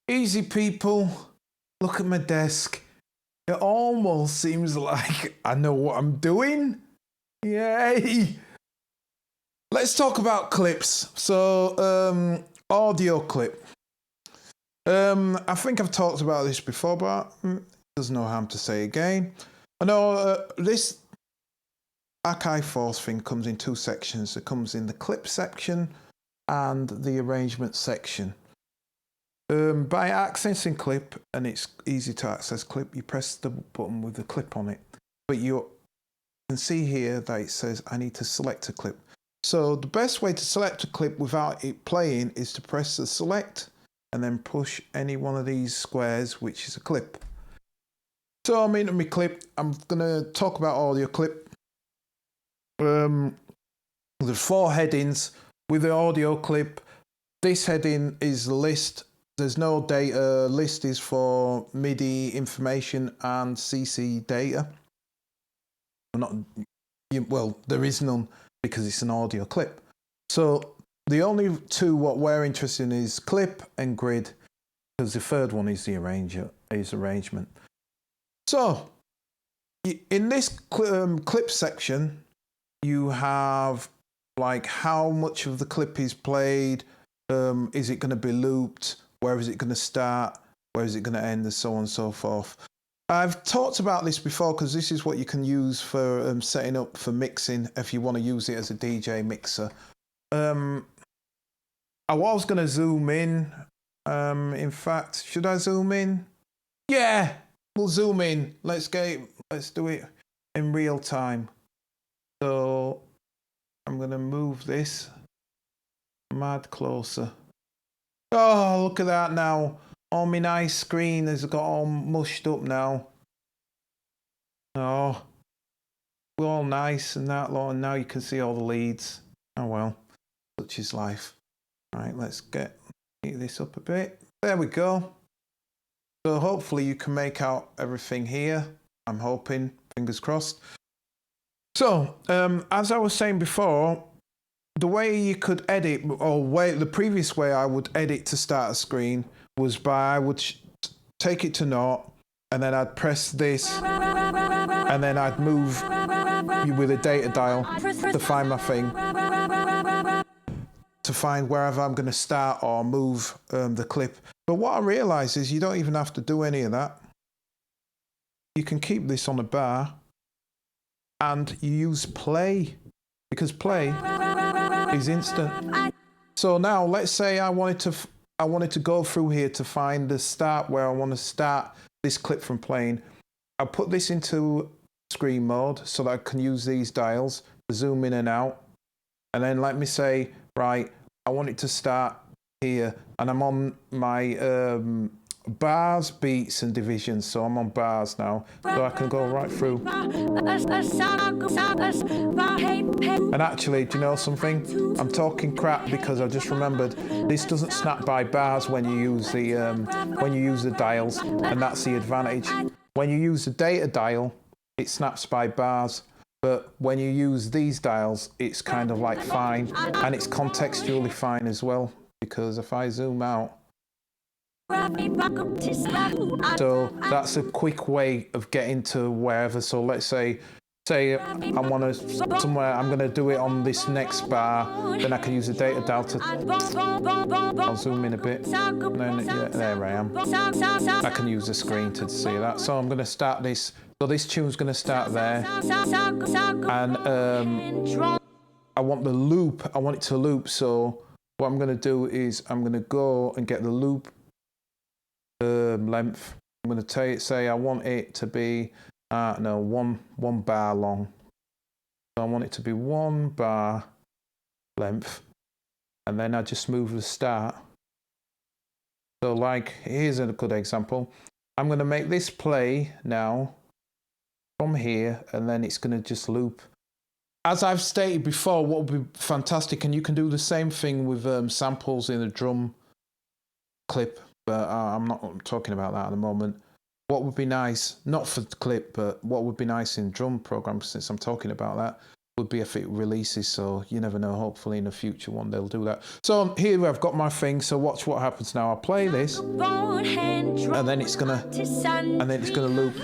Easy, people. Look at my desk. It almost seems like I know what I'm doing. Yay! Let's talk about clips. So, audio clip. I think I've talked about this before, but there's no harm to say again. I know this Akai Force thing comes in two sections. It comes in the clip section and the arrangement section. By accessing clip, and it's easy to access clip, you press the button with the clip on it. But you can see here that it says I need to select a clip. So the best way to select a clip without it playing is to press the select and then push any one of these squares, which is a clip. So I'm into my clip. I'm going to talk about audio clip. There's 4 headings with the audio clip. This heading is list. There's no data. List is for MIDI information and CC data. Well, there is none because it's an audio clip. So the only two what we're interested in is clip and grid, because the third one is the arrangement. So in this clip section, you have like how much of the clip is played. Is it going to be looped? Where is it going to start? Where is it going to end? And so on and so forth. I've talked about this before because this is what you can use for setting up for mixing if you want to use it as a DJ mixer. I was going to zoom in. In fact, should I zoom in? Yeah, we'll zoom in. Let's do it in real time. So I'm going to move this mad closer. Oh, look at that now. Oh, my nice screen has got all mushed up now. Oh, we're all nice and that lot, and now you can see all the leads. Oh well, such is life. Right, let's get this up a bit. There we go. So hopefully you can make out everything here. I'm hoping, fingers crossed. So, as I was saying before, the way you could edit, the previous way I would edit to start a screen was I would take it to naught, and then I'd press this, and then I'd move with a data dial to find my thing, to find wherever I'm going to start or move the clip. But what I realised is you don't even have to do any of that. You can keep this on a bar, and you use play, because play is instant. So now let's say I wanted to go through here to find the start where I want to start this clip from playing. I'll put this into screen mode so that I can use these dials to zoom in and out. And then let me say, right, I want it to start here, and I'm on my bars, beats and divisions, so I'm on bars now, so I can go right through. And actually, do you know something? I'm talking crap because I just remembered this doesn't snap by bars when you use the dials, and that's the advantage. When you use the data dial, it snaps by bars. But when you use these dials, it's kind of like fine, and it's contextually fine as well, because if I zoom out, so that's a quick way of getting to wherever. So let's say I want to somewhere, I'm going to do it on this next bar, then I can use the data dial to, I'll zoom in a bit, and then yeah, there I am. I can use the screen to see that. So I'm going to start this. So this tune's going to start there, and I want the loop. I want it to loop. So what I'm going to do is I'm going to go and get the loop length. I'm going to say I want it to be one bar long. So I want it to be 1 bar length, and then I just move the start. So like, here's a good example. I'm going to make this play now from here, and then it's going to just loop. As I've stated before, what would be fantastic, and you can do the same thing with samples in a drum clip, but I'm not talking about that at the moment. What would be nice, not for the clip, but what would be nice in drum programs, since I'm talking about that, would be if it releases, so you never know. Hopefully in a future one they'll do that. So here I've got my thing, so watch what happens now. I'll play this and then it's gonna loop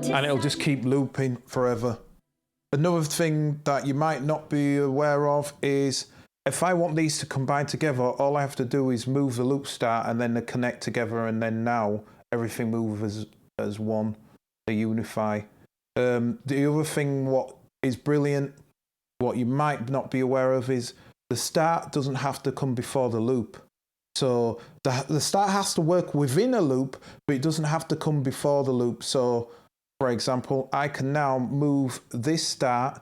and it'll just keep looping forever. Another thing that you might not be aware of is if I want these to combine together, all I have to do is move the loop start and then they connect together, and then now everything moves as one, they unify. The other thing what is brilliant, what you might not be aware of, is the start doesn't have to come before the loop. So the start has to work within a loop, but it doesn't have to come before the loop. So for example, I can now move this start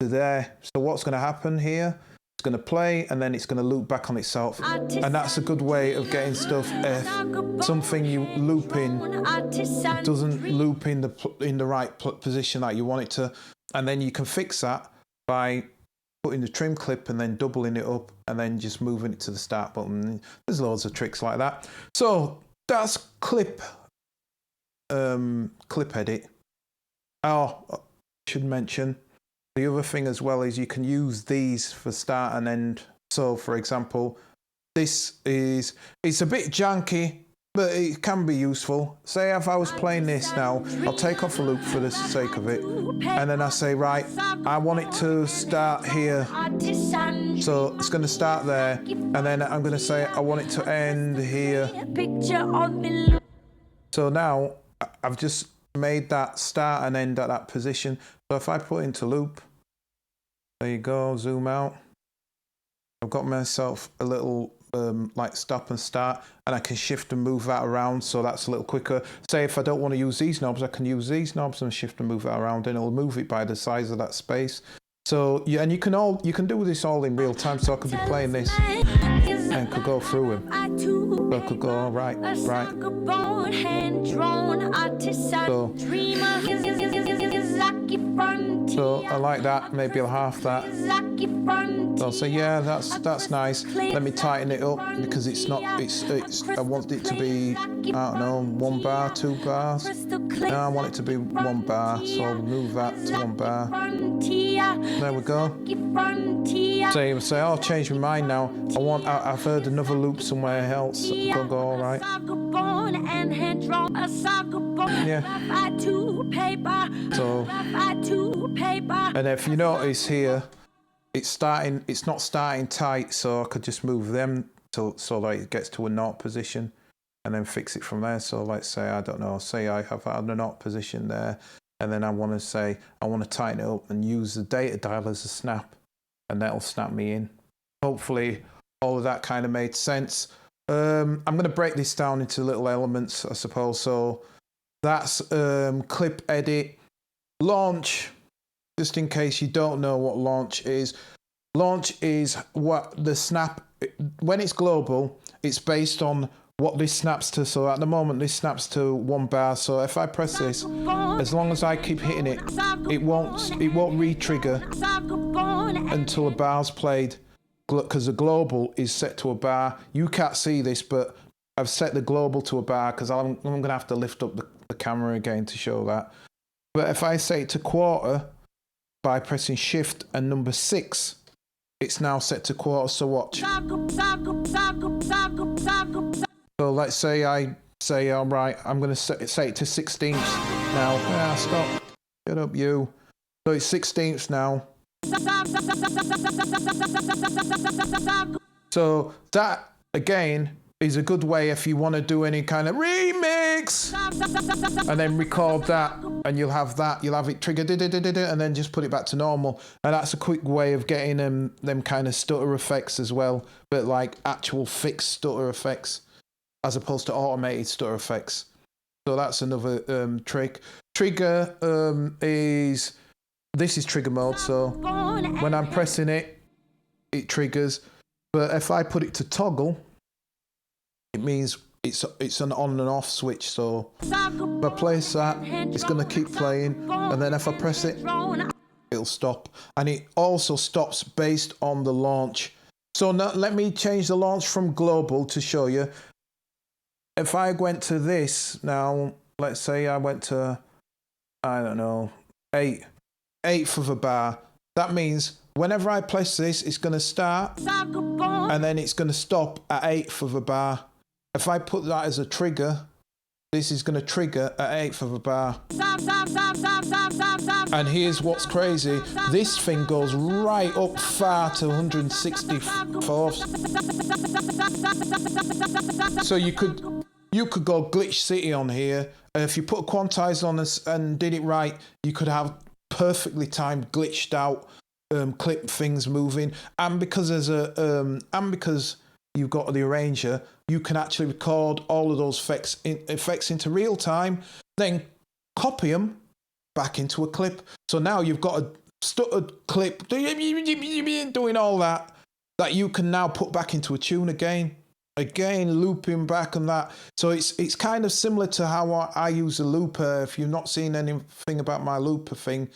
to there. So what's going to happen here? It's going to play and then it's going to loop back on itself. And that's a good way of getting stuff. If something you loop in doesn't loop in the right position that you want it to, and then you can fix that by putting the trim clip and then doubling it up and then just moving it to the start button. There's loads of tricks like that. So that's clip edit. Oh, I should mention the other thing as well is you can use these for start and end. So for example, it's a bit janky, but it can be useful. Say if I was playing this now, I'll take off a loop for the sake of it, and then I say, right, I want it to start here. So it's going to start there, and then I'm going to say I want it to end here. So now I've just made that start and end at that position. So if I put into loop, there you go, zoom out. I've got myself a little like stop and start, and I can shift and move that around, so that's a little quicker. Say if I don't want to use these knobs, I can use these knobs and shift and move that around, and it'll move it by the size of that space. So yeah, and you can do this all in real time. So I could be playing this and could go through them. So I could go right. So I like that. Maybe I'll half that. So I'll say, yeah, that's nice. Let me tighten it up because it's not. I want it to be, I don't know, 1 bar, 2 bars. No, I want it to be 1 bar. So I'll move that to 1 bar. There we go. Say, I'll change my mind now. I've heard another loop somewhere else. Go all right. Yeah. So, and if you notice here, it's not starting tight, so I could just move them so that it gets to a knot position and then fix it from there. So let's say, I don't know, say I have had a knot position there, and then I want to tighten it up and use the data dial as a snap, and that'll snap me in. Hopefully all of that kind of made sense. I'm going to break this down into little elements, I suppose. So that's clip edit. Launch, just in case you don't know what launch is. Launch is what the snap, when it's global, it's based on what this snaps to. So at the moment this snaps to 1 bar. So if I press this, as long as I keep hitting it, it won't re-trigger until a bar's played, because the global is set to a bar. You can't see this, but I've set the global to a bar because I'm going to have to lift up the camera again to show that. But if I say it to quarter by pressing shift and number 6, it's now set to quarter. So watch. So let's say I say, all right, I'm going to say it to 16ths now. Ah, stop. Shut up, you. So it's 16ths now. So that, again, is a good way if you want to do any kind of remix and then record that, and you'll have it trigger and then just put it back to normal. And that's a quick way of getting them kind of stutter effects as well, but like actual fixed stutter effects as opposed to automated stutter effects. So that's another trick. Trigger this is trigger mode, so when I'm pressing it, it triggers. But if I put it to toggle, it means it's an on and off switch. So if I place that, it's going to keep playing, and then if I press it, it'll stop. And it also stops based on the launch. So now let me change the launch from global to show you. If I went to this now, let's say I went to I don't know, eighth of a bar. That means whenever I press this, it's going to start and then it's going to stop at eighth of a bar. If I put that as a trigger, this is going to trigger at eighth of a bar. And here's what's crazy. This thing goes right up far to 164th. So you could go Glitch City on here. If you put quantize on us and did it right, you could have perfectly timed, glitched out clip things moving. And because because you've got the arranger, you can actually record all of those effects into real time, then copy them back into a clip. So now you've got a stuttered clip doing all that you can now put back into a tune again, looping back and that. So it's kind of similar to how I use a looper. If you've not seen anything about my looper thing,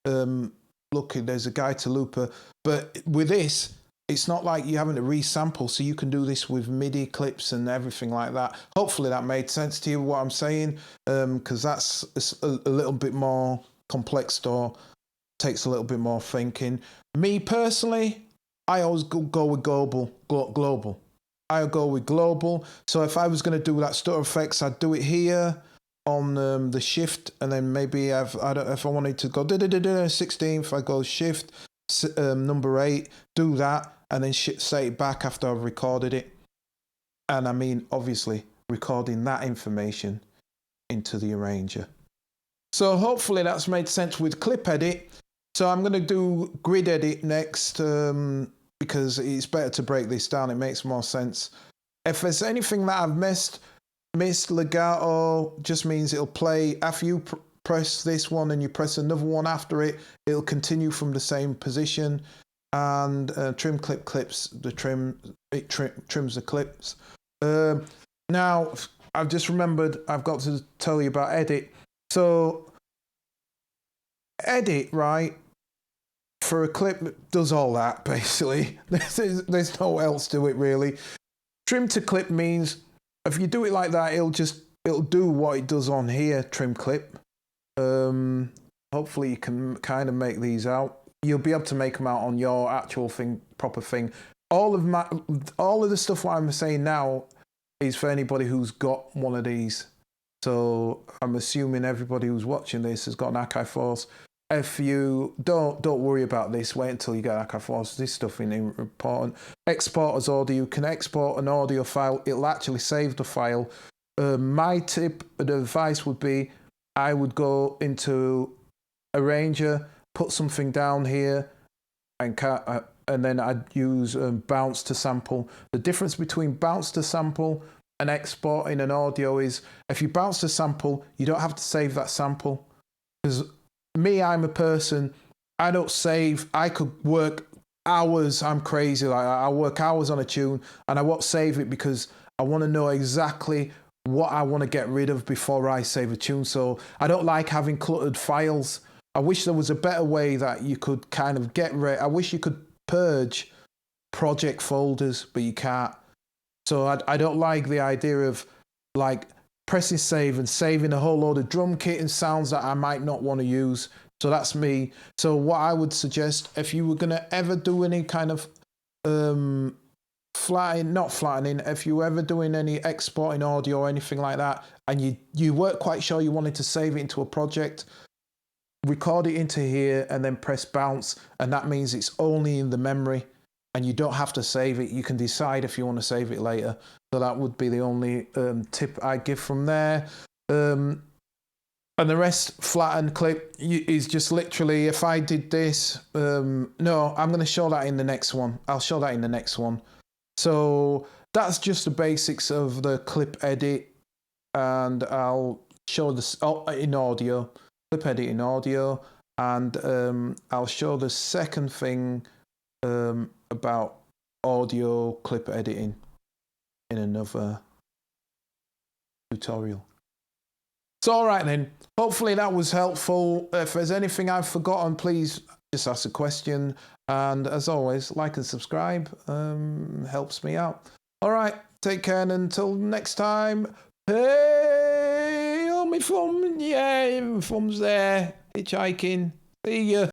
look, there's a guide to looper. But with this, it's not like you're having to resample, so you can do this with MIDI clips and everything like that. Hopefully that made sense to you, what I'm saying, because that's a little bit more complex or takes a little bit more thinking. Me personally, I always go with global. I go with global. So if I was going to do that stutter effects, I'd do it here on the shift, and then maybe if I wanted to go 16th, I go shift number 8, do that, and then set it back after I've recorded it. And I mean, obviously, recording that information into the arranger. So hopefully that's made sense with clip edit. So I'm going to do grid edit next, because it's better to break this down. It makes more sense. If there's anything that I've missed, legato just means it'll play after you press this one and you press another one after it, it'll continue from the same position. And trim clips, trims the clips. Now I've just remembered I've got to tell you about edit. So edit, right, for a clip does all that basically. There's no else to it really. Trim to clip means if you do it like that, it'll do what it does on here. Trim clip. Hopefully you can kind of make these out. You'll be able to make them out on your actual thing, proper thing. All of the stuff what I'm saying now is for anybody who's got one of these. So I'm assuming everybody who's watching this has got an Akai Force. If you don't worry about this, wait until you get Akai Force. This stuff is important. Export as audio. You can export an audio file. It'll actually save the file. My tip, the advice would be, I would go into Arranger, put something down here, and then I'd use bounce to sample. The difference between bounce to sample and exporting an audio is if you bounce to sample, you don't have to save that sample. Because me, I'm a person, I don't save. I could work hours. I'm crazy. Like I work hours on a tune and I won't save it because I want to know exactly what I want to get rid of before I save a tune. So I don't like having cluttered files. I wish there was a better way that you could kind of get rid. I wish you could purge project folders, but you can't. So I don't like the idea of like pressing save and saving a whole load of drum kit and sounds that I might not want to use. So that's me. So what I would suggest, if you were going to ever do any kind of not flattening, if you were ever doing any exporting audio or anything like that, and you weren't quite sure you wanted to save it into a project, record it into here and then press bounce, and that means it's only in the memory and you don't have to save it. You can decide if you want to save it later. So that would be the only tip I give from there. And the rest, flatten clip, is just literally, if I did this, no, I'm going to show that in the next one. I'll show that in the next one. So that's just the basics of the clip edit, and I'll show this in audio, clip edit in audio, and I'll show the second thing about audio clip editing in another tutorial. So all right then, hopefully that was helpful. If there's anything I've forgotten, please just ask a question, and as always, like and subscribe, helps me out. All right, take care, and until next time, hey. my thumb. Yeah, my thumb's there. Hitchhiking. See ya.